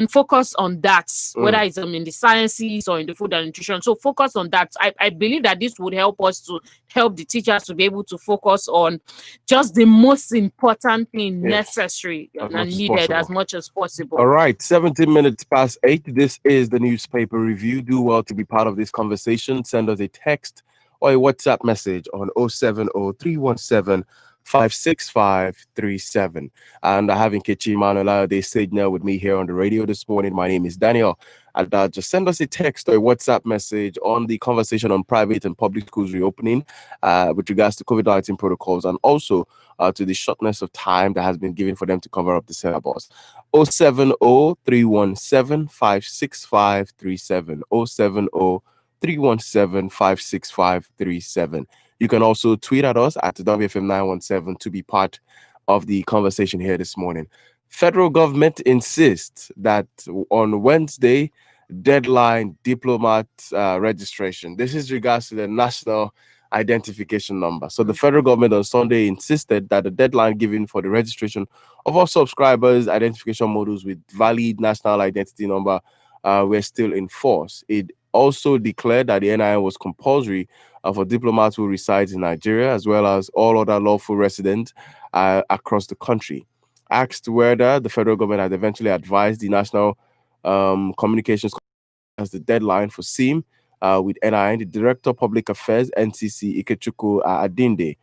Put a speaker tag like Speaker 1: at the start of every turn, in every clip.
Speaker 1: and focus on that, whether it's in the sciences or in the food and nutrition. So focus on that. I believe that this would help us to help the teachers to be able to focus on just the most important thing necessary and needed as much as possible.
Speaker 2: All right, 17 minutes past 8. This is the newspaper review. Do well to be part of this conversation. Send us a text or a WhatsApp message on 070 56537. And I have Nkechi Manuela de Sejna with me here on the radio this morning. My name is Daniel. And just send us a text or a WhatsApp message on the conversation on private and public schools reopening with regards to COVID-19 protocols, and also to the shortness of time that has been given for them to cover up the syllabus. 070 317 56537. 070 317 56537. You can also tweet at us at WFM917 to be part of the conversation here this morning. Federal government insists that on Wednesday, deadline diplomat registration. This is regards to the national identification number. So the federal government on Sunday insisted that the deadline given for the registration of all subscribers' identification modules with valid national identity number were still in force. It also declared that the NIN was compulsory for diplomats who reside in Nigeria, as well as all other lawful residents across the country. Asked whether the federal government had eventually advised the National Communications as the deadline for SIM with NIN, the Director of Public Affairs, NCC, Ikechukwu Adinde,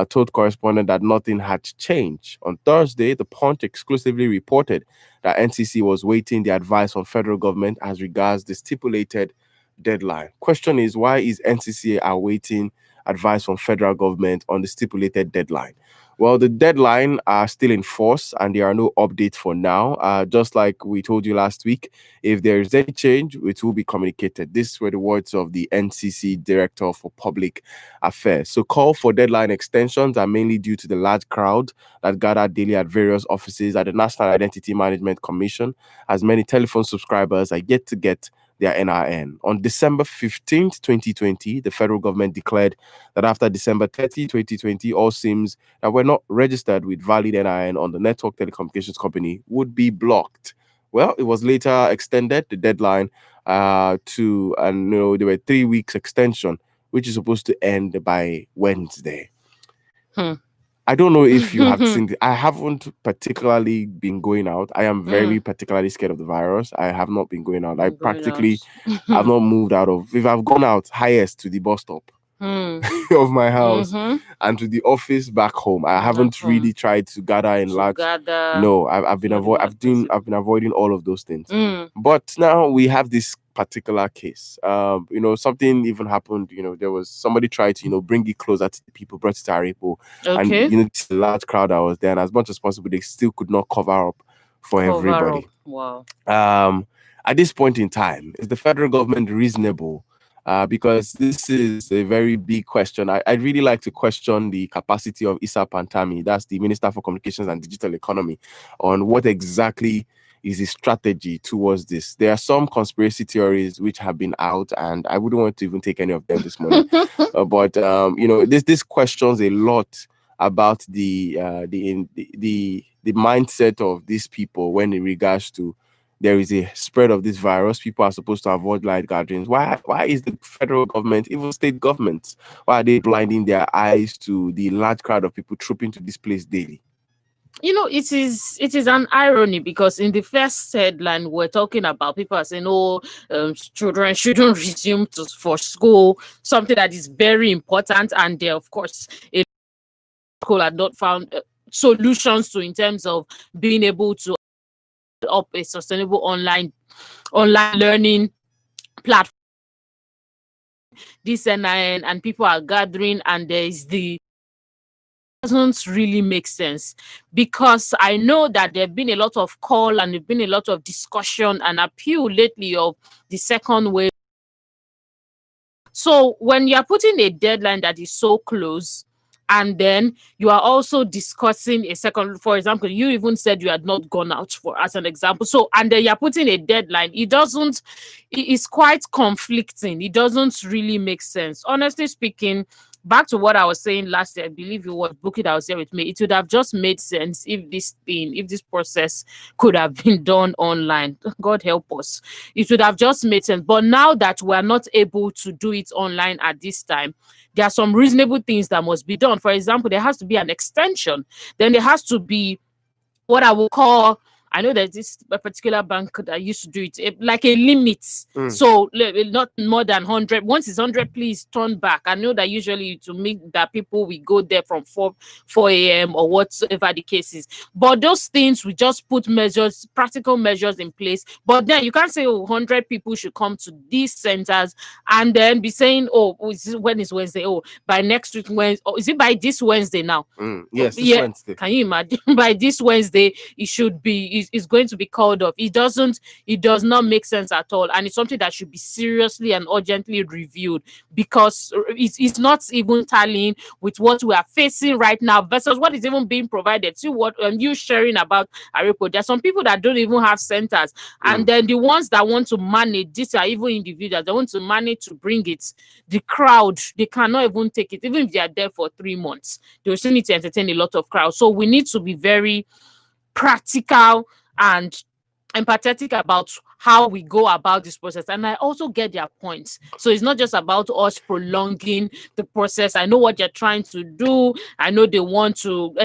Speaker 2: told correspondent that nothing had changed. On Thursday, the Punch exclusively reported that NCC was waiting the advice from federal government as regards the stipulated deadline. Question is, why is NCC awaiting advice from federal government on the stipulated deadline? Well, the deadline are still in force and there are no updates for now. Just like we told you last week, if there is any change, it will be communicated. These were the words of the NCC Director for Public Affairs. So call for deadline extensions are mainly due to the large crowd that gathered daily at various offices at the National Identity Management Commission, as many telephone subscribers are yet to get their NIN. On December 15th, 2020, the federal government declared that after December 30, 2020, all SIMs that were not registered with valid NIN on the network telecommunications company would be blocked. Well, it was later extended, the deadline, there were 3 weeks extension, which is supposed to end by Wednesday. I don't know if you have seen it. I haven't particularly been going out. I am very particularly scared of the virus. I have not been going out. I practically have not moved out of. If I've gone out highest to the bus stop of my house and to the office back home, I haven't really tried to gather in large. No, I've been avoiding all of those things. But now we have this particular case. Something even happened. There was somebody tried to bring it closer to the people, brought it to Aripo, and it's a large crowd that was there, and as much as possible they still could not cover up for everybody.
Speaker 1: Wow.
Speaker 2: At this point in time, is the federal government reasonable? Because this is a very big question. I'd really like to question the capacity of Issa Pantami, that's the Minister for Communications and Digital Economy, on what exactly is his strategy towards this. There are some conspiracy theories which have been out, and I wouldn't want to even take any of them this morning. But this questions a lot about the mindset of these people when in regards to there is a spread of this virus. People are supposed to avoid large gatherings. Why is the federal government, even state governments, why are they blinding their eyes to the large crowd of people trooping to this place daily?
Speaker 1: It is an irony, because in the first headline we're talking about people are saying, children shouldn't resume for school, something that is very important, and there, of course, a school had not found solutions to in terms of being able to up a sustainable online learning platform. This NIN, and people are gathering, and there is doesn't really make sense, because I know that there have been a lot of call and there's been a lot of discussion and appeal lately of the second wave. So when you're putting a deadline that is so close, and then you are also discussing a second, for example, you even said you had not gone out as an example. So, and then you're putting a deadline. It's quite conflicting. It doesn't really make sense. Honestly speaking, back to what I was saying last year, I believe it was Bookie that was here with me. It would have just made sense if this process could have been done online. God help us. It would have just made sense. But now that we are not able to do it online at this time, there are some reasonable things that must be done. For example, there has to be an extension. Then there has to be what I will call, I know there's this particular bank that used to do it like a limit. So not more than 100. Once it's 100, please turn back. I know that usually to make that people we go there from 4 a.m. or whatever the case is. But those things we just put measures, practical measures in place. But then you can't say 100 people should come to these centers and then be saying, when is Wednesday? Oh, by next week Wednesday. Or is it by this Wednesday now?
Speaker 2: Yes, this Wednesday.
Speaker 1: Can you imagine? By this Wednesday, it should be is going to be called off. It does not make sense at all, and it's something that should be seriously and urgently reviewed, because it's not even tallying with what we are facing right now versus what is even being provided. See what you sharing about Arepo. There's some people that don't even have centers, and then the ones that want to manage, these are even individuals that want to manage to bring it. The crowd, they cannot even take it, even if they are there for 3 months. They will still need to entertain a lot of crowds. So we need to be very practical and empathetic about how we go about this process. And I also get their points. So it's not just about us prolonging the process. I know what they're trying to do. I know they want to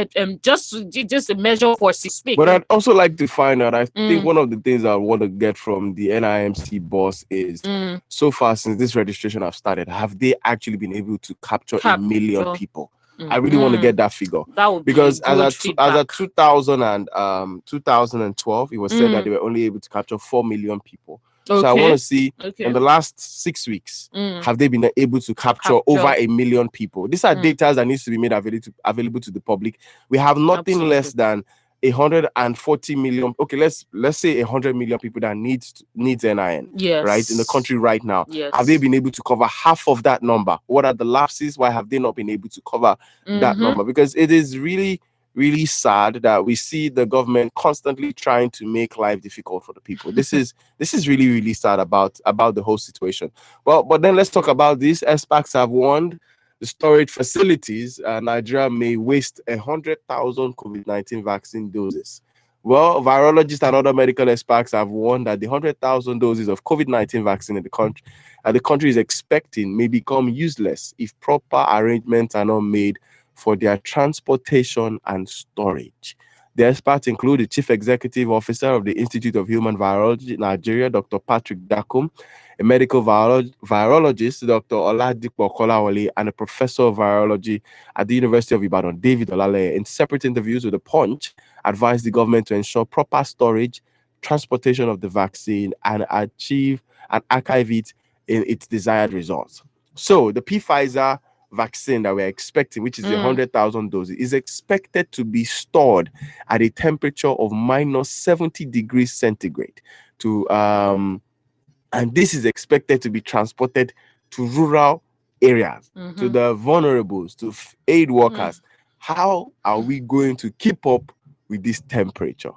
Speaker 1: just a measure for speak.
Speaker 2: But I'd also like to find out, I think one of the things I want to get from the NIMC boss is, so far since this registration have started, have they actually been able to capture 1 million people? I really want to get that figure.
Speaker 1: That would
Speaker 2: because
Speaker 1: be
Speaker 2: as a 2012, it was said that they were only able to capture 4 million people. Okay. So I want to see in the last 6 weeks, have they been able to capture over 1 million people? These are data that needs to be made available to the public. We have nothing less than 140 million. Okay, let's say 100 million people that needs NIN, right, in the country right now. Have they been able to cover half of that number? What are the lapses? Why have they not been able to cover that number? Because it is really, really sad that we see the government constantly trying to make life difficult for the people. This is really, really sad about the whole situation. Well, but then let's talk about this. Experts have warned the storage facilities, Nigeria may waste 100,000 COVID-19 vaccine doses. Well, virologists and other medical experts have warned that the 100,000 doses of COVID-19 vaccine in the country is expecting may become useless if proper arrangements are not made for their transportation and storage. The experts include the Chief Executive Officer of the Institute of Human Virology, Nigeria, Dr. Patrick Dakum, a medical virologist, Dr. Oladipo Kolawole, and a professor of virology at the University of Ibadan, David Olale. In separate interviews with The Punch, advised the government to ensure proper storage, transportation of the vaccine, and archive it in its desired results. So the Pfizer vaccine that we're expecting, which is 100,000 doses, is expected to be stored at a temperature of minus 70 degrees centigrade and this is expected to be transported to rural areas, to the vulnerables, to aid workers. How are we going to keep up with this temperature?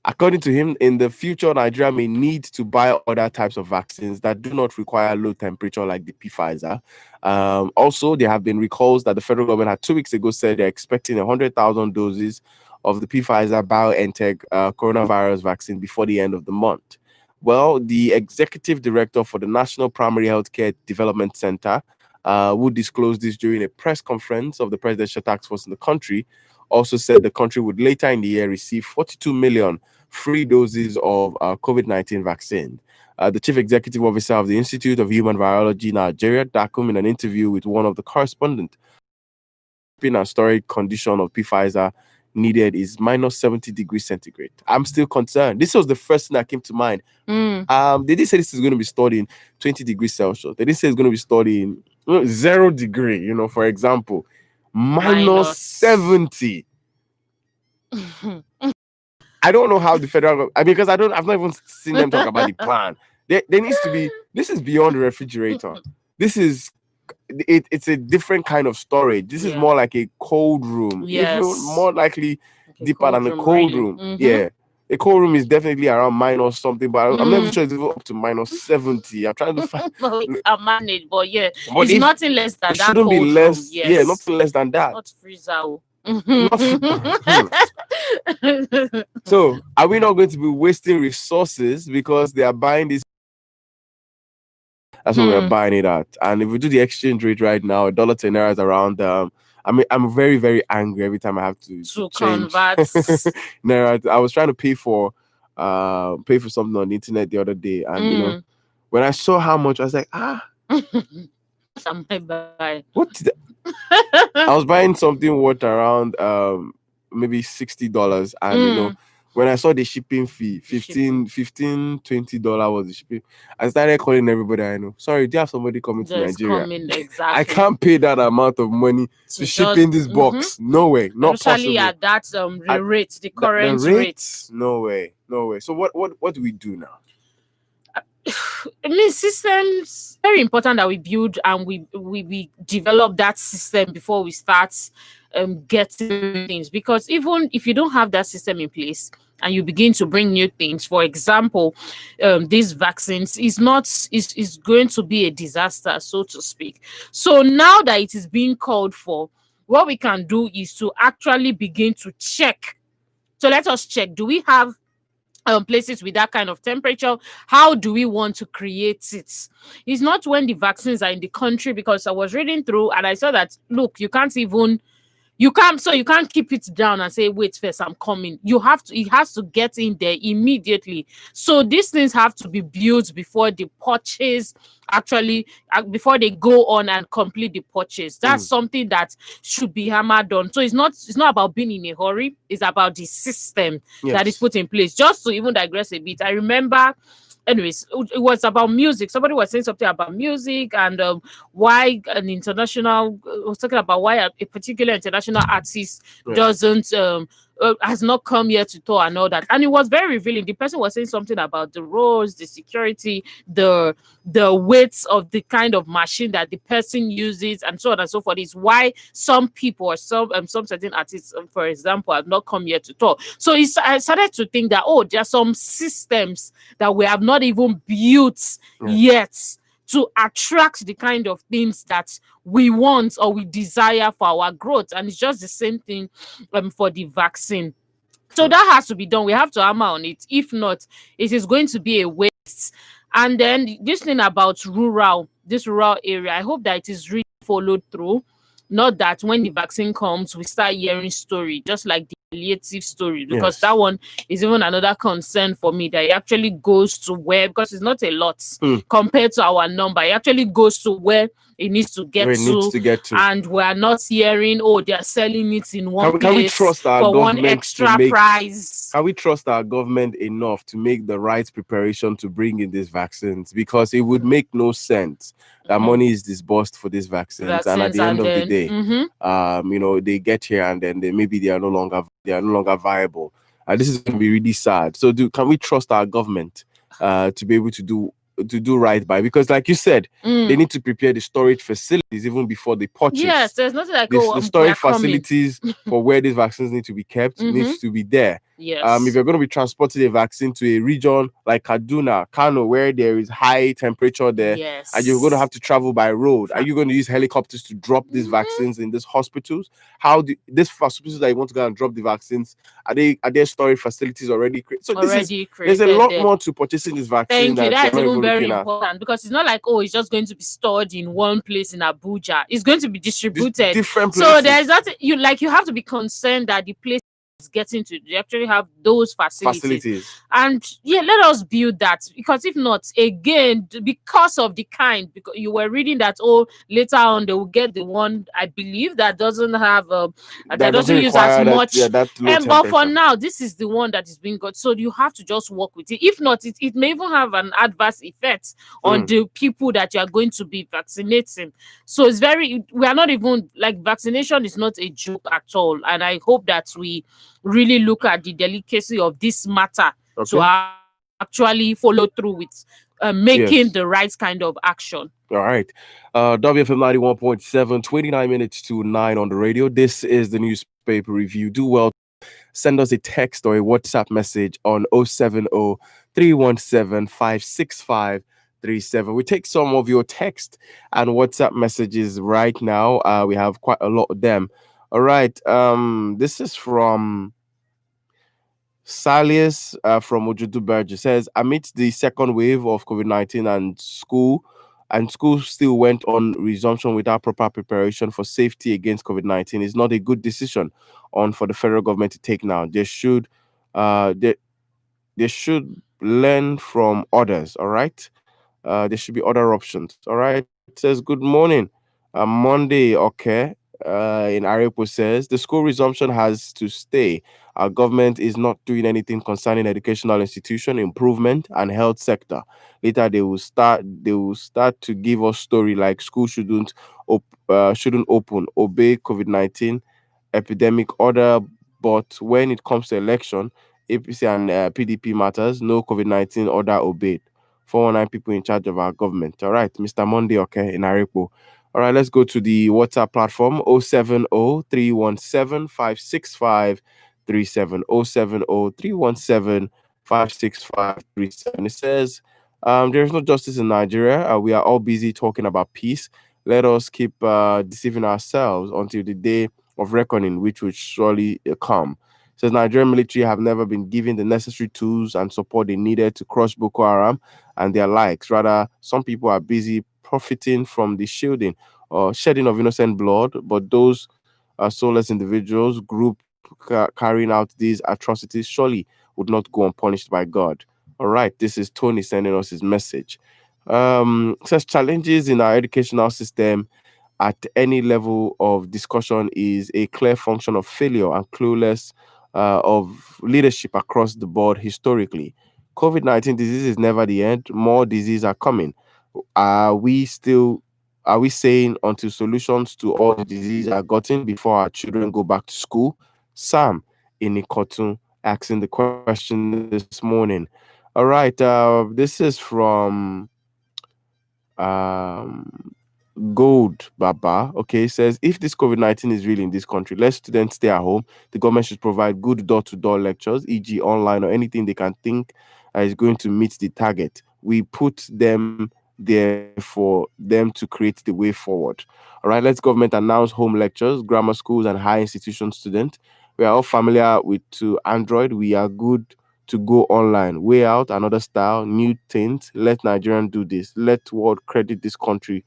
Speaker 2: According to him, in the future, Nigeria may need to buy other types of vaccines that do not require low temperature like the Pfizer. Also, there have been recalls that the federal government had 2 weeks ago said they're expecting 100,000 doses of the Pfizer BioNTech coronavirus vaccine before the end of the month. Well, the executive director for the National Primary Healthcare Development Center, who disclosed this during a press conference of the Presidential Task Force in the country, also said the country would later in the year receive 42 million free doses of COVID-19 vaccine. The Chief Executive Officer of the Institute of Human Virology, Nigeria, Dakum, in an interview with one of the correspondents, and storage condition of Pfizer needed is minus 70 degrees centigrade. I'm still concerned. This was the first thing that came to mind. They didn't say this is going to be stored in 20 degrees Celsius. They didn't say it's going to be stored in 0 degree, for example, minus 70. I don't know how the federal, because I've not even seen them talk about the plan. There needs to be, this is beyond the refrigerator. This is, it's a different kind of storage. This is more like a cold room.
Speaker 1: Yes.
Speaker 2: Even more likely
Speaker 1: Like
Speaker 2: deeper than a cold room. Yeah. A cold room is definitely around minus something, but I'm never
Speaker 1: Mm.
Speaker 2: sure it's even up to minus 70. I'm trying to find.
Speaker 1: No, we can manage, but yeah,
Speaker 2: But
Speaker 1: it's
Speaker 2: if
Speaker 1: nothing less than
Speaker 2: it
Speaker 1: that
Speaker 2: shouldn't be
Speaker 1: cold room.
Speaker 2: less, yeah,
Speaker 1: Yes,
Speaker 2: nothing less than that.
Speaker 1: not freezer. Oh.
Speaker 2: Not so, are we not going to be wasting resources because they are buying this? That's what we're buying it at. And if we do the exchange rate right now, $1 to naira is around. I mean, I'm very, very angry every time I have to
Speaker 1: To
Speaker 2: change
Speaker 1: convert.
Speaker 2: naira. I was trying to pay for something on the internet the other day, and you know, when I saw how much, I was like,
Speaker 1: Am I buy?
Speaker 2: what? I was buying something worth around maybe $60, and you know, when I saw the shipping fee, $15, $20 was the shipping. I started calling everybody I know. Sorry, do you have somebody coming to Nigeria?
Speaker 1: Exactly.
Speaker 2: I can't pay that amount of money to ship in this box. No way, not
Speaker 1: especially
Speaker 2: possible.
Speaker 1: at that the rate, the current
Speaker 2: the
Speaker 1: rates.
Speaker 2: No way, no way. So what do we do now?
Speaker 1: I mean, systems very important that we build and we develop that system before we start getting things, because even if you don't have that system in place and you begin to bring new things, for example, these vaccines is going to be a disaster, so to speak. So now that it is being called for, what we can do is to actually begin to check. So let us check, do we have places with that kind of temperature? How do we want to create it? It's not when the vaccines are in the country, because I was reading through and I saw that, look, you can't keep it down and say, wait first, I'm coming. It has to get in there immediately. So these things have to be built before the purchase, actually, before they go on and complete the purchase. That's something that should be hammered on. So it's not about being in a hurry, it's about the system that is put in place. Just to even digress a bit, I remember, anyways, it was about music. Somebody was saying something about music and why an international was talking about why a particular international artist doesn't has not come here to tour and all that. And it was very revealing. The person was saying something about the roads, the security, the weights of the kind of machine that the person uses, and so on and so forth. Is why some people or some certain artists, for example, have not come here to tour. So I started to think that, oh, there are some systems that we have not even built yet to attract the kind of things that we want or we desire for our growth. And it's just the same thing for the vaccine. So that has to be done. We have to hammer on it. If not, it is going to be a waste. And then this thing about this rural area, I hope that it is really followed through. Not that when the vaccine comes, we start hearing story, just like the palliative story, because that one is even another concern for me, that it actually goes to where, because it's not a lot compared to our number, it actually goes to where it needs to get to, and we're not hearing, oh, they're selling it in one place.
Speaker 2: Can we trust our
Speaker 1: for
Speaker 2: government
Speaker 1: one extra price?
Speaker 2: Can we trust our government enough to make the right preparation to bring in these vaccines? Because it would make no sense that money is disbursed for these vaccines, and at the end of the day, you know, they get here and then they are no longer viable. This is going to be really sad. So, can we trust our government to be able to do right by? Because, like you said, they need to prepare the storage facilities even before they purchase.
Speaker 1: Yes, there's nothing like
Speaker 2: the storage facilities for where these vaccines need to be kept needs to be there.
Speaker 1: Yes.
Speaker 2: If you're going to be transporting a vaccine to a region like Kaduna, Kano, where there is high temperature there, and you're going to have to travel by road, are you going to use helicopters to drop these vaccines in these hospitals? How do these hospitals that you want to go and drop the vaccines, are there storage facilities already created? So there's a lot more to purchasing this vaccine.
Speaker 1: Thank you. That is even very important, because it's not like, oh, it's just going to be stored in one place in Abuja. It's going to be distributed
Speaker 2: different places.
Speaker 1: So there's nothing you have to be concerned that the place is getting to actually have those facilities. And let us build that, because if not, again, because of the kind, because you were reading that, oh, later on they will get the one, I believe, that doesn't have that doesn't use as much. But for now, this is the one that is being got. So you have to just work with it. If not, it may even have an adverse effect on the people that you are going to be vaccinating. So we are not even, like, vaccination is not a joke at all. And I hope that we really look at the delicacy of this matter to actually follow through with making the right kind of action.
Speaker 2: All right. WFM 91.7, 29 minutes to 9 on the radio. This is the newspaper review. Do well send us a text or a WhatsApp message on 070 317 565 37. We take some of your text and WhatsApp messages right now. We have quite a lot of them. All right. This is from Salius from Ojudu Berge. Says, amidst the second wave of COVID-19 and school still went on resumption without proper preparation for safety against COVID-19 is not a good decision on for the federal government to take now. They should learn from others. All right. There should be other options. All right. It says, good morning. Monday, okay. In Arepo says, the school resumption has to stay. Our government is not doing anything concerning educational institution improvement and health sector. Later, they will start to give us story like school shouldn't open, obey COVID-19 epidemic order. But when it comes to election, APC and PDP matters, no COVID-19 order obeyed. 419 people in charge of our government. All right, Mr. Monday, okay, in Arepo. All right, let's go to the WhatsApp platform 070 317 565 37. 070 317 565 37. It says, there is no justice in Nigeria. We are all busy talking about peace. Let us keep deceiving ourselves until the day of reckoning, which will surely come. Says Nigerian military have never been given the necessary tools and support they needed to crush Boko Haram and their likes. Rather, some people are busy profiting from the shielding or shedding of innocent blood, but those soulless individuals, group carrying out these atrocities surely would not go unpunished by God. All right, this is Tony sending us his message. Says challenges in our educational system at any level of discussion is a clear function of failure and clueless of leadership across the board historically. COVID-19 disease is never the end. More diseases are coming. Are we saying until solutions to all the diseases are gotten before our children go back to school? Sam in Ikotun asking the question this morning. All right, this is from Gold Baba. Okay, says if this COVID-19 is real in this country, let students stay at home. The government should provide good door-to-door lectures, e.g., online or anything they can think is going to meet the target. We put them there for them to create the way forward. All right, let's government announce home lectures, grammar schools, and high institution students. We are all familiar with Android. We are good to go online. Way out, another style, new things. Let Nigerian do this. Let world credit this country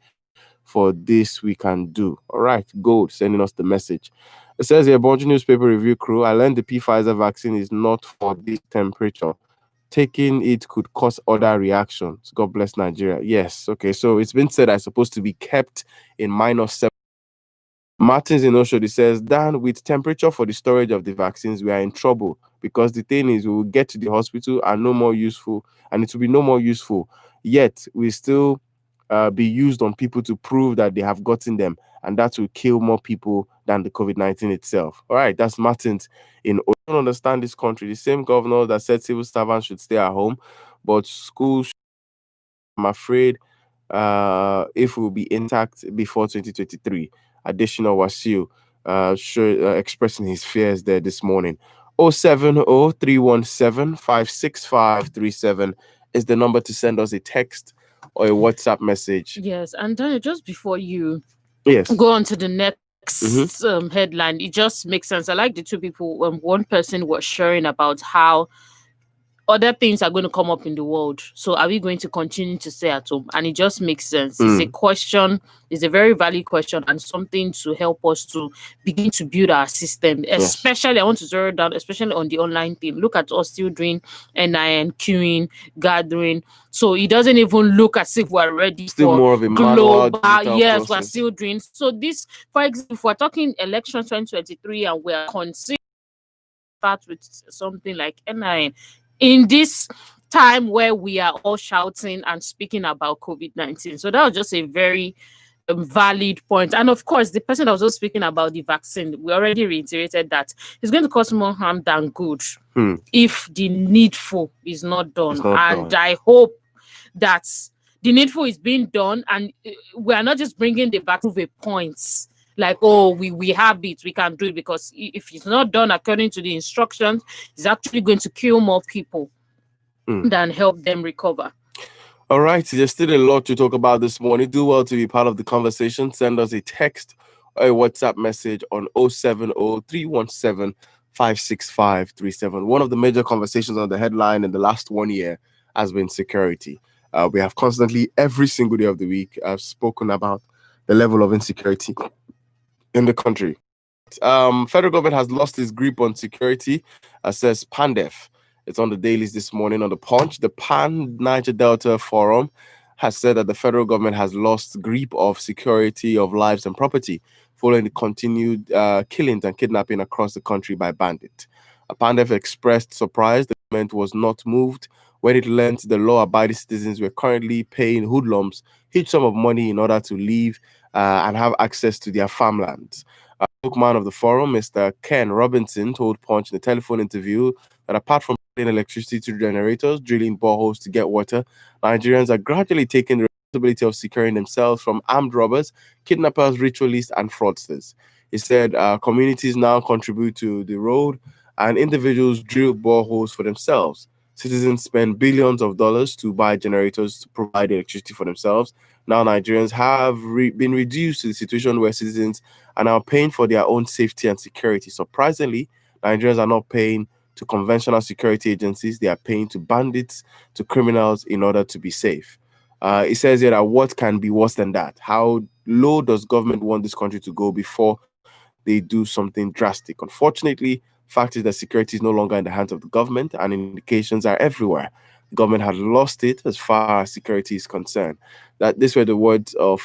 Speaker 2: for this we can do. All right, Gold sending us the message. It says here, Bonjour newspaper review crew. I learned the Pfizer vaccine is not for this temperature. Taking it could cause other reactions. God bless Nigeria. Yes, okay. So it's been said it's supposed to be kept in -7. Martins in Oshodi says, Dan, with temperature for the storage of the vaccines, we are in trouble because the thing is we will get to the hospital and no more useful, and it will be no more useful. Yet we still be used on people to prove that they have gotten them, and that will kill more people than the COVID-19 itself. All right, that's Martins in. I don't understand this country. The same governor that said civil servants should stay at home, but schools, I'm afraid, if will be intact before 2023. Additional Wasiu expressing his fears there this morning. 070 317 565 37 is the number to send us a text or a WhatsApp message.
Speaker 1: Yes, and Daniel, just before you
Speaker 2: Yes.
Speaker 1: go on to the next headline, it just makes sense. I like the two people. One person was sharing about how other things are going to come up in the world. So are we going to continue to stay at home? And it just makes sense. It's a question, it's a very valid question, and something to help us to begin to build our system. Especially, I want to zero down, especially on the online thing. Look at us still doing NIN, queuing, gathering. So it doesn't even look as if we're ready
Speaker 2: still
Speaker 1: for
Speaker 2: more of a
Speaker 1: global. Yes,
Speaker 2: process.
Speaker 1: we're still doing. So this, for example, if we're talking election 2023 and we're considering start with something like NIN, in this time where we are all shouting and speaking about COVID-19. So that was just a very valid point. And of course, the person that was also speaking about the vaccine, we already reiterated that it's going to cause more harm than good if the needful is not done. I hope that the needful is being done, and we are not just bringing the vaccine points like, oh, we have it, we can do it, because if it's not done according to the instructions, it's actually going to kill more people than help them recover.
Speaker 2: All right, there's still a lot to talk about this morning. Do well to be part of the conversation. Send us a text or a WhatsApp message on 070-317-56537. One of the major conversations on the headline in the last 1 year has been security. We have constantly, every single day of the week, spoken about the level of insecurity in the country. Federal government has lost its grip on security, says Pandef. It's on the dailies this morning on the Punch. The Pan Niger Delta Forum has said that the federal government has lost grip of security of lives and property following the continued killings and kidnapping across the country by bandits. Pandef expressed surprise the government was not moved when it learned the law-abiding citizens were currently paying hoodlums huge sum of money in order to leave and have access to their farmlands. A spokesman of the forum, Mr. Ken Robinson, told Punch in a telephone interview that apart from electricity to generators, drilling boreholes to get water, Nigerians are gradually taking the responsibility of securing themselves from armed robbers, kidnappers, ritualists, and fraudsters. He said communities now contribute to the road and individuals drill boreholes for themselves. Citizens spend billions of dollars to buy generators to provide electricity for themselves. Now Nigerians have been reduced to the situation where citizens are now paying for their own safety and security. Surprisingly, Nigerians are not paying to conventional security agencies. They are paying to bandits, to criminals in order to be safe. It says here that what can be worse than that? How low does government want this country to go before they do something drastic? Unfortunately, fact is that security is no longer in the hands of the government, and indications are everywhere. The government has lost it as far as security is concerned. That these were the words of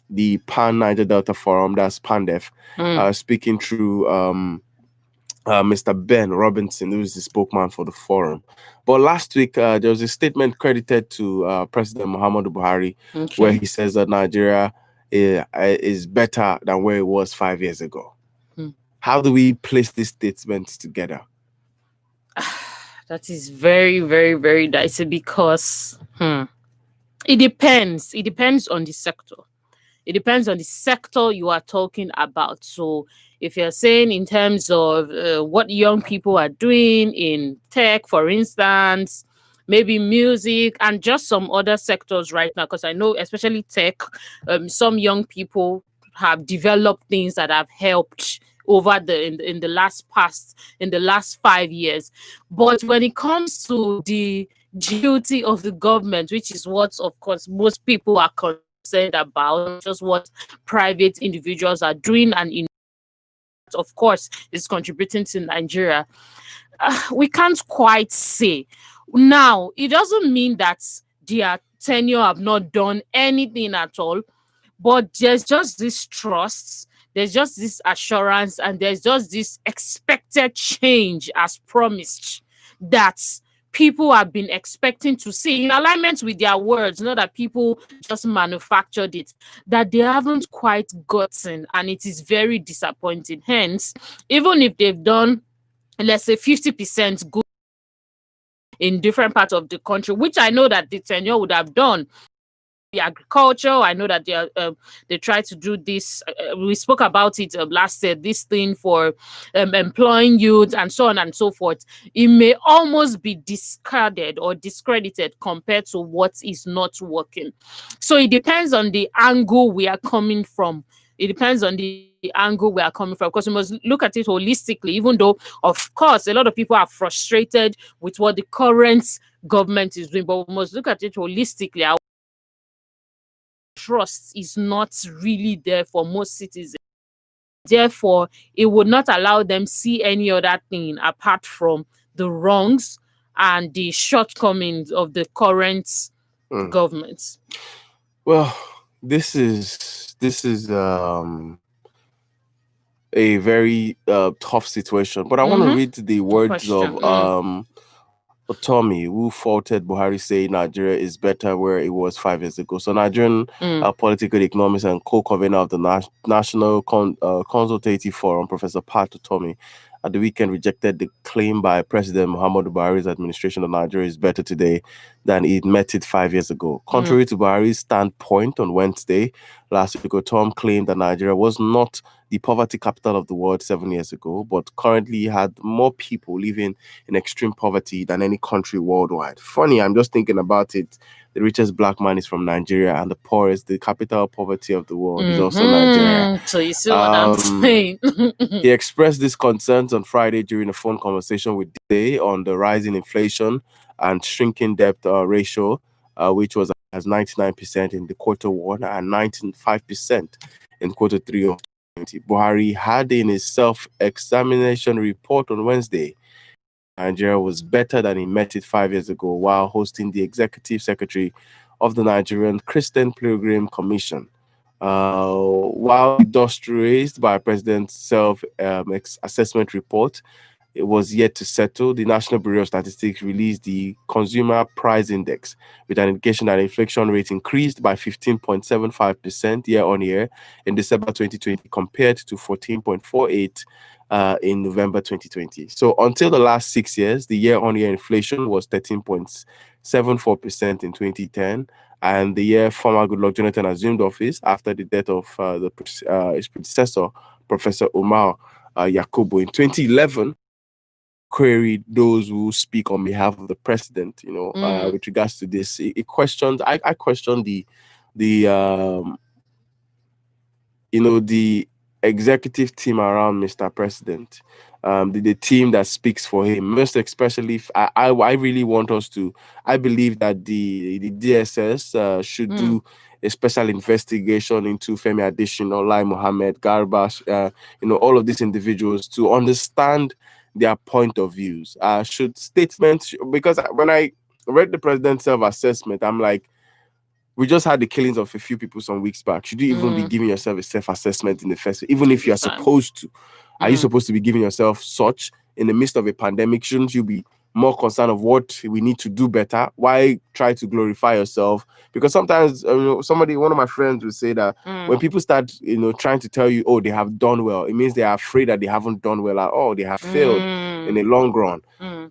Speaker 2: the Pan Niger Delta Forum, that's Pandef, speaking through Mr. Ben Robinson, who is the spokesman for the forum. But last week, there was a statement credited to President Muhammadu Buhari, where he says that Nigeria is better than where it was 5 years ago. How do we place these statements together?
Speaker 1: That is very, very, very dicey, because it depends. It depends on the sector. It depends on the sector you are talking about. So if you're saying in terms of what young people are doing in tech, for instance, maybe music and just some other sectors right now, because I know especially tech, some young people have developed things that have helped over in the last 5 years. But when it comes to the duty of the government, which is what of course most people are concerned about, just what private individuals are doing, and of course is contributing to Nigeria, we can't quite say. Now, it doesn't mean that their tenure have not done anything at all, but there's just this trust, there's just this assurance, and there's just this expected change as promised that people have been expecting to see in alignment with their words, not that people just manufactured it, that they haven't quite gotten, and it is very disappointing. Hence, even if they've done, let's say, 50% good in different parts of the country, which I know that the tenure would have done, the agriculture, I know that they try to do this. We spoke about it last year, this thing for employing youth and so on and so forth. It may almost be discarded or discredited compared to what is not working. So it depends on the angle we are coming from. It depends on the angle we are coming from, because we must look at it holistically, even though, of course, a lot of people are frustrated with what the current government is doing, but we must look at it holistically. Our trust is not really there for most citizens. Therefore, it would not allow them see any other thing apart from the wrongs and the shortcomings of the current government.
Speaker 2: Well, this is a very tough situation, but I want to read the words of Tommy, who faulted Buhari, saying Nigeria is better where it was 5 years ago. So Nigerian political economist and co-convener of the National Consultative Forum, Professor Pat Tommy, at the weekend rejected the claim by President Muhammadu Buhari's administration that Nigeria is better today than it met it 5 years ago. Contrary to Buhari's standpoint on Wednesday, last week, Tom claimed that Nigeria was not the poverty capital of the world 7 years ago, but currently had more people living in extreme poverty than any country worldwide. Funny, I'm just thinking about it. The richest black man is from Nigeria, and the poorest, the capital of poverty of the world, is also Nigeria.
Speaker 1: So you see what I'm saying?
Speaker 2: He expressed these concerns on Friday during a phone conversation with Day on the rising inflation and shrinking debt ratio, which was as 99% in the quarter one and 95% in quarter three of 2020. Buhari had in his self-examination report on Wednesday, Nigeria was better than he met it 5 years ago while hosting the executive secretary of the Nigerian Christian Pilgrim Commission. While the dust raised by President's self-assessment report, it was yet to settle. The National Bureau of Statistics released the Consumer Price Index with an indication that inflation rate increased by 15.75% year on year in December 2020 compared to 14.48 in November 2020. So until the last 6 years, the year-on-year inflation was 13.74% in 2010, and the year former Goodluck Jonathan assumed office after the death of his predecessor, Professor Umar Yakubu, in 2011, queried those who speak on behalf of the president, with regards to this. It questioned. I questioned the executive team around Mr. President, the team that speaks for him. Most especially, I really want us to. I believe that the DSS should do a special investigation into Femi Adesina, Lai Mohammed, Garba, all of these individuals to understand their point of views. Should statements, because when I read the president's self-assessment, I'm like, we just had the killings of a few people some weeks back. Should you even be giving yourself a self-assessment in the first place? Even if you're supposed to, are you supposed to be giving yourself such in the midst of a pandemic? Shouldn't you be more concerned of what we need to do better? Why try to glorify yourself? Because sometimes, one of my friends would say that when people start, trying to tell you, oh, they have done well, it means they are afraid that they haven't done well at all. They have failed in the long run.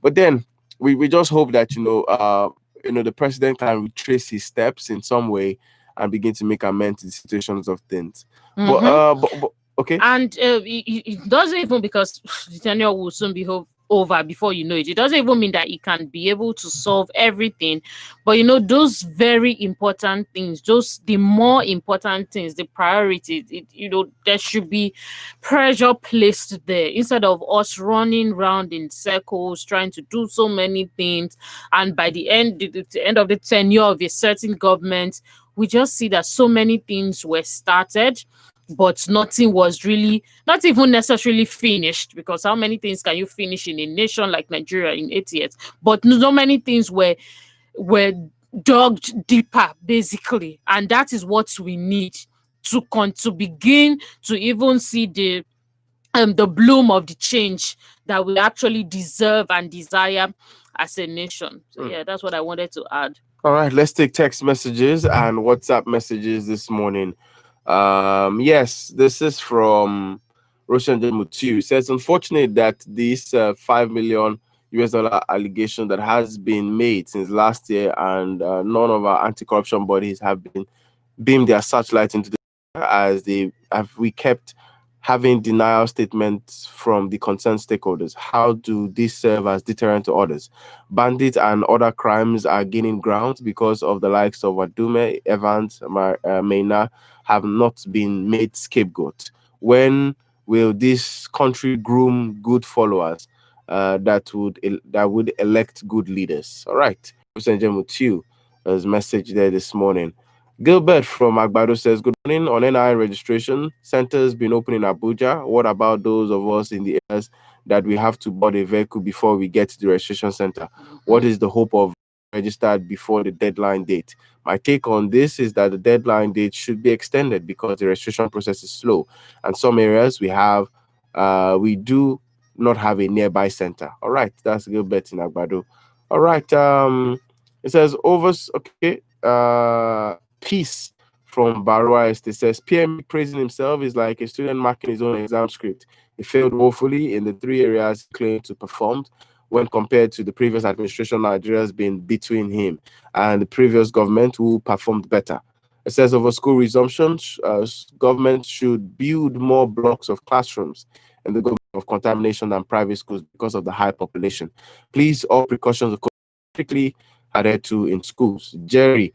Speaker 2: But then we just hope that, the president can retrace his steps in some way and begin to make amends in situations of things. But okay.
Speaker 1: And it doesn't even, because the tenure will soon be over before you know it. It doesn't even mean that it can be able to solve everything. But those very important things, the more important things, the priorities, there should be pressure placed there instead of us running around in circles trying to do so many things. And by the end of the tenure of a certain government, we just see that so many things were started, but nothing was really, not even necessarily finished, because how many things can you finish in a nation like Nigeria in 8 years? But so many things were dug deeper, basically. And that is what we need to begin to even see the bloom of the change that we actually deserve and desire as a nation. So yeah, that's what I wanted to add.
Speaker 2: All right, let's take text messages and WhatsApp messages this morning. Yes, this is from Roshan Jamutu. It says, unfortunate that this $5 million allegation that has been made since last year, and none of our anti-corruption bodies have been beamed their searchlight into the as we kept having denial statements from the concerned stakeholders. How do these serve as deterrent to others? Bandits and other crimes are gaining ground because of the likes of Wadume, Evans, Maina have not been made scapegoat. When will this country groom good followers that would elect good leaders? All right. There's a message there this morning. Gilbert from Agbado says, good morning. On NI registration, centers been open in Abuja. What about those of us in the areas that we have to board a vehicle before we get to the registration center? What is the hope of registered before the deadline date? My take on this is that the deadline date should be extended because the registration process is slow. And some areas we do not have a nearby center. All right, that's Gilbert in Agbado. All right, it says, okay, peace from Barua Estate says PME praising himself is like a student marking his own exam script. He failed woefully in the 3 areas he claimed to perform when compared to the previous administration. Nigeria's been between him and the previous government who performed better. It says over school resumption, government should build more blocks of classrooms in the government of contamination than private schools because of the high population. Please, all precautions are strictly adhered to in schools. Jerry,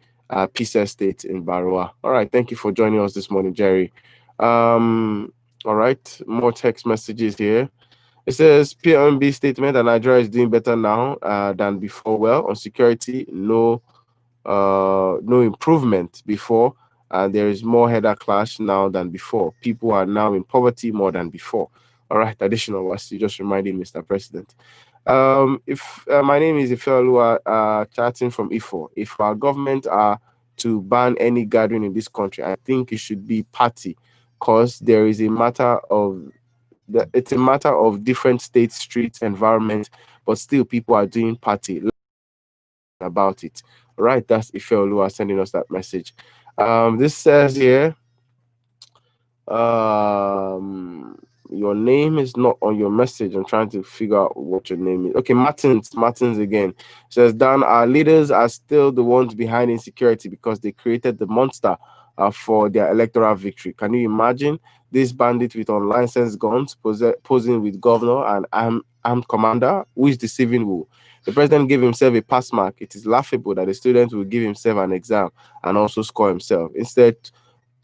Speaker 2: Peace Estate in Barua. All right, thank you for joining us this morning, Jerry. All right, more text messages here. It says PMB statement that Nigeria is doing better now than before. Well, on security, no improvement before, and there is more header clash now than before. People are now in poverty more than before. All right, additional was you just reminding Mr. President. If my name is Ifeolua, chatting from Ifo. If our government are to ban any gathering in this country, I think it should be party, because there is a matter of it's a matter of different states, streets, environment, but still people are doing party about it. All right, that's Ifeolua sending us that message. This says here, your name is not on your message. I'm trying to figure out what your name is. Okay, Martins again says, Dan, our leaders are still the ones behind insecurity because they created the monster for their electoral victory. Can you imagine this bandit with unlicensed guns posing with governor and armed commander who is deceiving who? The president gave himself a pass mark. It is laughable that a student will give himself an exam and also score himself instead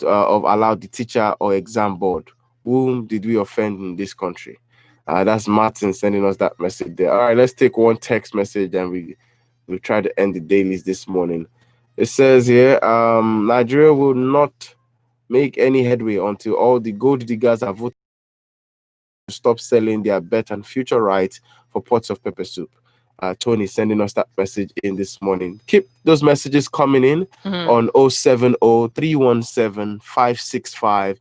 Speaker 2: of allow the teacher or exam board. Whom did we offend in this country? That's Martin sending us that message there. All right, let's take one text message and we'll try to end the dailies this morning. It says here, Nigeria will not make any headway until all the gold diggers have voted to stop selling their bet and future rights for pots of pepper soup. Tony sending us that message in this morning. Keep those messages coming in on 070-317-56537.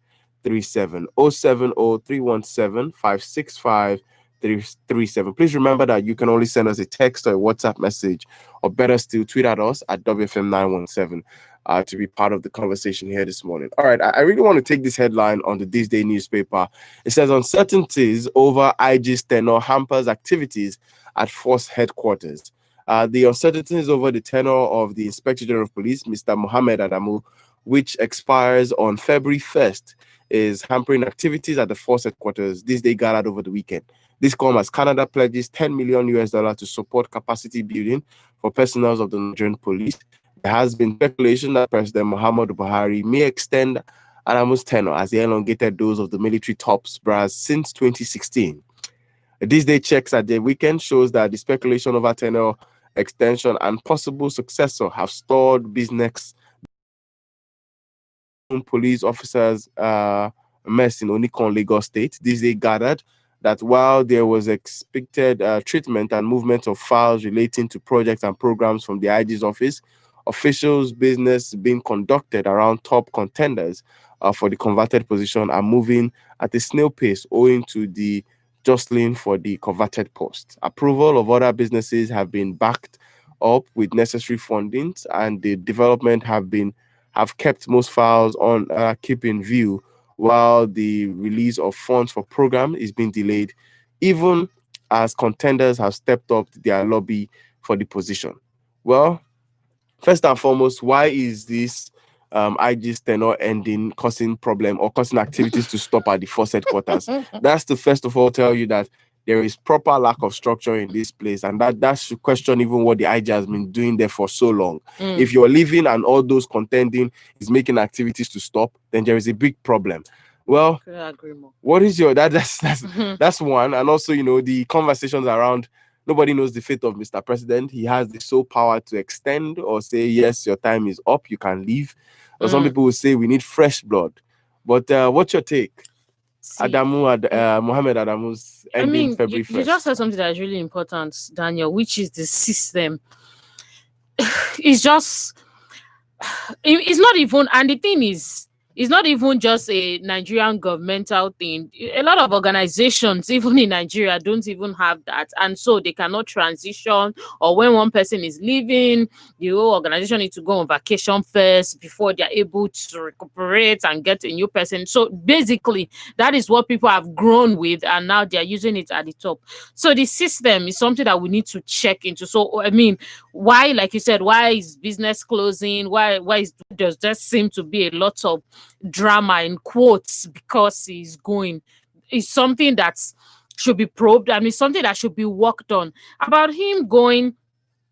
Speaker 2: 070-317-56537. Please remember that you can only send us a text or a WhatsApp message, or better still, tweet at us at WFM917 to be part of the conversation here this morning. All right, I really want to take this headline on the This Day newspaper. It says, uncertainties over IG's tenure hampers activities at Force headquarters. The uncertainties over the tenure of the Inspector General of Police, Mr. Mohammed Adamu, which expires on February 1st, is hampering activities at the Force headquarters. This day gathered over the weekend. This comes as Canada pledges $10 million to support capacity building for personnel of the Nigerian police. There has been speculation that President Muhammadu Buhari may extend Adamu's tenure as he elongated those of the military tops brass since 2016. This day checks at the weekend shows that the speculation over tenure extension and possible successor have stalled business police officers mess in Onikon, Lagos State. This day gathered that while there was expected treatment and movement of files relating to projects and programs from the IG's office, officials' business being conducted around top contenders for the converted position are moving at a snail pace owing to the jostling for the converted post. Approval of other businesses have been backed up with necessary fundings, and the development have kept most files on keep in view, while the release of funds for program is being delayed, even as contenders have stepped up their lobby for the position. Well, first and foremost, why is this IG's tenure ending causing problem or causing activities to stop at the Force headquarters? That's to first of all tell you that there is proper lack of structure in this place, and that should question even what the IG has been doing there for so long. If you're leaving and all those contending is making activities to stop, then there is a big problem. Well, what is your that's one, and also the conversations around. Nobody knows the fate of Mr. President. He has the sole power to extend or say, yes, your time is up, you can leave. Or some people will say we need fresh blood. But what's your take? Mohammed Adamu's ending February 1st.
Speaker 1: You just said something that is really important, Daniel, which is the system. It's not even, and the thing is, it's not even just a Nigerian governmental thing. A lot of organizations, even in Nigeria, don't even have that. And so they cannot transition, or when one person is leaving, the whole organization needs to go on vacation first before they're able to recuperate and get a new person. So basically, that is what people have grown with, and now they're using it at the top. So the system is something that we need to check into. So, I mean, why, like you said, why is business closing? Does there seem to be a lot of drama in quotes because he's going? Is something that should be probed. I mean, something that should be worked on about him going,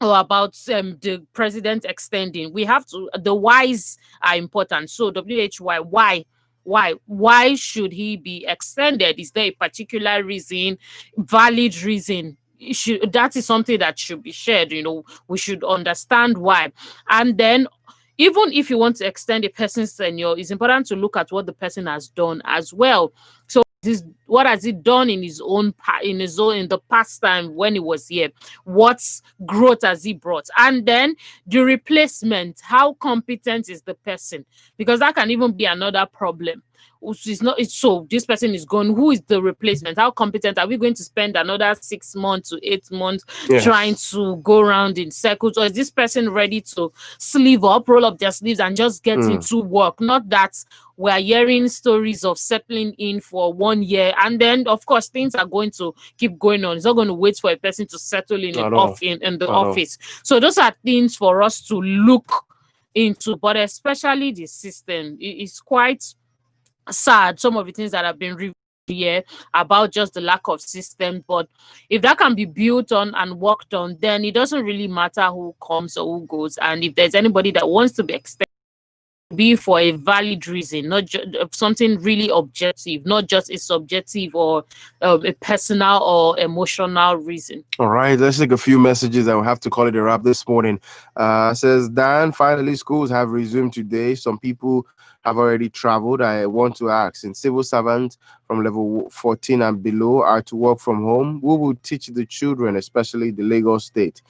Speaker 1: or about the president extending. We have to, the whys are important. So why should he be extended? Is there a particular reason, valid reason? That is something that should be shared. We should understand why. And then, even if you want to extend a person's tenure, it's important to look at what the person has done as well. So what has he done in his own in the past time when he was here? What growth has he brought? And then the replacement, how competent is the person? Because that can even be another problem. So this person is gone. Who is the replacement? How competent are we going to spend another 6 months to 8 months trying to go around in circles? Or is this person ready to roll up their sleeves and just get into work? Not that we're hearing stories of settling in for 1 year, and then of course things are going to keep going on. It's not going to wait for a person to settle in the office. So those are things for us to look into, but especially the system. It's quite sad, some of the things that have been reviewed here about just the lack of system. But if that can be built on and worked on, then it doesn't really matter who comes or who goes. And if there's anybody that wants to be extended, be for a valid reason, not just something really objective, not just a subjective or a personal or emotional reason.
Speaker 2: All right, let's take a few messages. I will have to call it a wrap this morning. Says Dan, finally schools have resumed today. Some people have already traveled. I want to ask, since civil servants from level 14 and below are to work from home, who will teach the children, especially the Lagos state?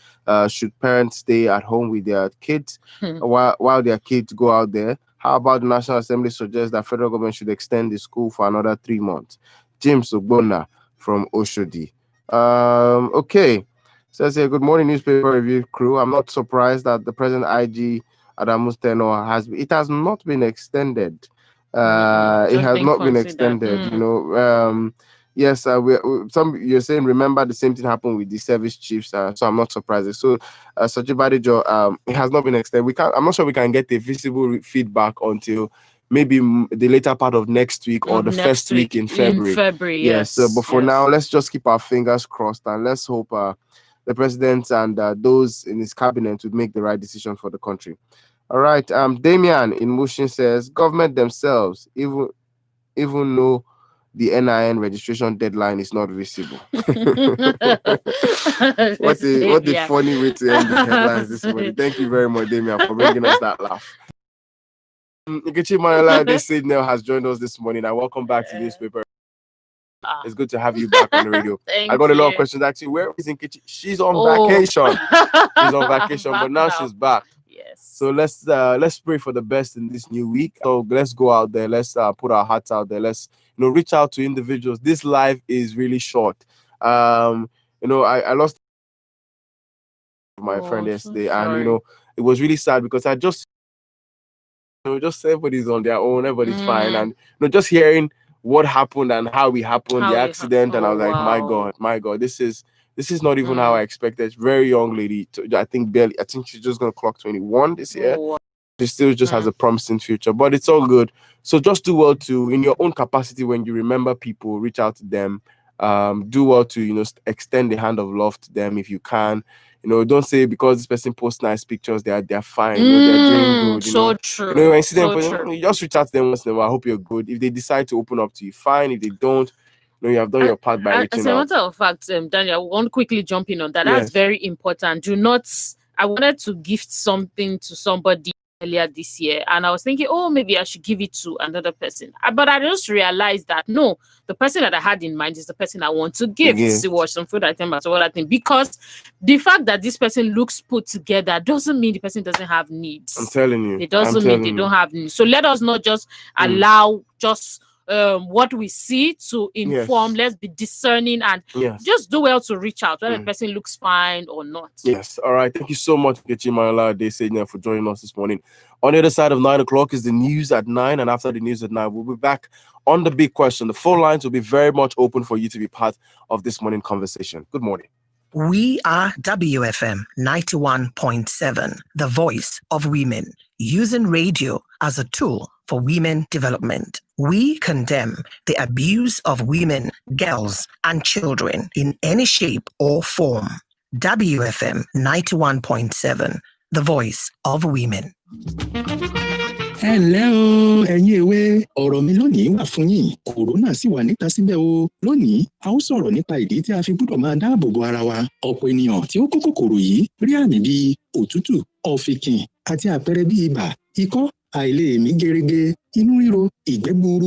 Speaker 2: Should parents stay at home with their kids while their kids go out there? How about the National Assembly suggests that federal government should extend the school for another 3 months? James Ogbonna from Oshodi. Okay. Says here, good morning, newspaper review crew. I'm not surprised that the present IG Adamu's tenure has not been extended. It has not been extended. Yes, you're saying remember the same thing happened with the service chiefs, so I'm not surprised. So, Sajibadijo, it has not been extended. I'm not sure we can get a visible feedback until maybe the later part of next week or the first week in February.
Speaker 1: Yes.
Speaker 2: But for now, let's just keep our fingers crossed and let's hope the president and those in his cabinet would make the right decision for the country. All right. Damian in Mushin says government themselves even know the NIN registration deadline is not visible. What a funny way to end the headlines this morning. Thank you very much, Damian, for bringing us that laugh. Nkechi Manuela de Signal has joined us this morning. And welcome back to Newspaper. It's good to have you back on the radio. I got a lot of questions actually. Where is Nkechi? She's on vacation. She's on vacation, but now she's back.
Speaker 1: Yes.
Speaker 2: So let's pray for the best in this new week. So let's go out there. Let's put our hearts out there. Let's reach out to individuals. This life is really short. I lost my friend yesterday, and it was really sad because I just everybody's on their own, everybody's fine, and just hearing what happened and how it happened, the accident, and I was like, my God, this is not even how I expected. Very young lady, I think she's just gonna clock 21 this year. She still just has a promising future, but it's all good. So just do well to, in your own capacity, when you remember people, reach out to them. Do well to extend the hand of love to them if you can. Don't say because this person posts nice pictures, they're fine, they're doing good.
Speaker 1: So true.
Speaker 2: When you see them, you just reach out to them once in a while. I hope you're good. If they decide to open up to you, fine. If they don't, you have done your part by reaching out.
Speaker 1: As a matter of fact, Daniel, I want to quickly jump in on that. That's very important. I wanted to gift something to somebody earlier this year, and I was thinking, oh, maybe I should give it to another person. But I just realized that no, the person that I had in mind is the person I want to give. See what some food item or what I think, because the fact that this person looks put together doesn't mean the person doesn't have needs.
Speaker 2: I'm telling you,
Speaker 1: it doesn't mean they don't have needs. So let us not just allow just what we see to inform. Let's be discerning and just do well to reach out whether the person looks fine or not.
Speaker 2: Yes. All right. Thank you so much, Nkechi Manolade Sejna, for joining us this morning. On the other side of 9 o'clock is the news at 9, and after the news at 9, we'll be back on the big question. The phone lines will be very much open for you to be part of this morning conversation. Good morning.
Speaker 3: We are WFM 91.7, the voice of women, using radio as a tool for women development. We condemn the abuse of women, girls, and children in any shape or form. WFM 91.7, the voice of women.
Speaker 4: Hello, ẹ̀yin èwe, ọ̀rọ̀ mi lónìí wà fún yín. Kòrónà sì wà níta síbẹ̀ o. Lónìí, a ó sọ̀rọ̀ nípa ìdí tí a fi gbọ́dọ̀ máa dáàbò bo ara wa. Ọ̀pọ̀ ènìyàn tí ó kó kòkòrò yìí rí àmì bíi òtútù, ọ̀fìnkìn àti àpẹẹrẹ bíi ibà, ikọ́, àìlèmí gerege, inú ríro, ìgbẹ́ gbuuru.